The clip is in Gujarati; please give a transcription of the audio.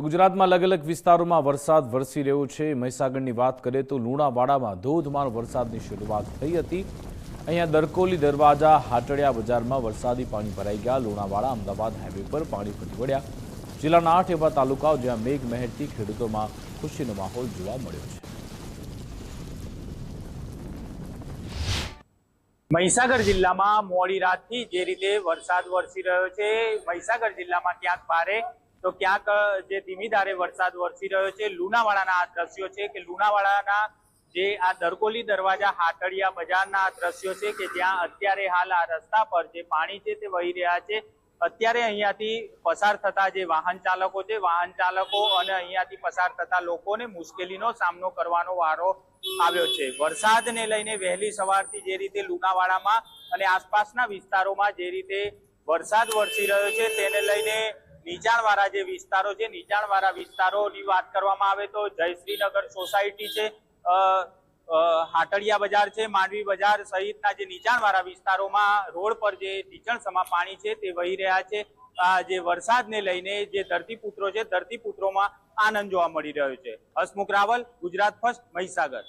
ગુજરાતમાં અલગ અલગ વિસ્તારોમાં વરસાદ વરસી રહ્યો છે। મહીસાગરની વાત કરીએ તો લુણાવાડામાં ધોધમાર વરસાદની શરૂઆત થઈ હતી। અહીંયા દરકોલી દરવાજા હાટડિયા બજારમાં વરસાદી પાણી ભરાઈ ગયા। લુણાવાડા અમદાવાદ હાઈવે પર પાણી ફરી વળ્યા। જિલ્લાના 8 એવા તાલુકાઓ જ્યાં મેઘમહેરથી ખેડૂતોમાં ખુશીનો માહોલ જોવા મળ્યો છે। મહીસાગર જિલ્લામાં મોડી રાતથી જે રીતે વરસાદ વરસી રહ્યો છે, મહીસાગર જિલ્લામાં ક્યાંક ભારે તો ક્યાંક જે ધીમી ધારે વરસાદ વરસી રહ્યો છે। લુણાવાડાના આ દ્રશ્યો છે કે લુણાવાડાના જે આ દરકોલી દરવાજા હાટડિયા બજારના આ દ્રશ્યો છે કે જ્યાં અત્યારે હાલ આ રસ્તા પર જે પાણી છે તે વહી રહ્યા છે। અત્યારે અહીંયાથી પસાર થતા જે વાહન ચાલકો છે, વાહન ચાલકો અને અહીંયાથી પસાર થતા લોકોને મુશ્કેલીનો સામનો કરવાનો વારો આવ્યો છે। વરસાદને લઈને વહેલી સવારથી જે રીતે લુણાવાડામાં અને આસપાસના વિસ્તારોમાં જે રીતે વરસાદ વરસી રહ્યો છે તેને લઈને નીચાણવાળા જે વિસ્તારો છે, નીચાણવાળા વિસ્તારોની વાત કરવામાં આવે તો જયશ્રીનગર સોસાયટી છે, હાટડિયા બજાર છે, માંડવી બજાર સહિતના જે નીચાણવાળા વિસ્તારોમાં રોડ પર જે ઢીચણસમા પાણી છે તે વહી રહ્યા છે। જે વરસાદને લઈને જે ધરતીપુત્રો છે, ધરતીપુત્રોમાં આનંદ જોવા મળી રહ્યો છે। હસમુખ રાવલ, ગુજરાત ફર્સ્ટ, મહીસાગર।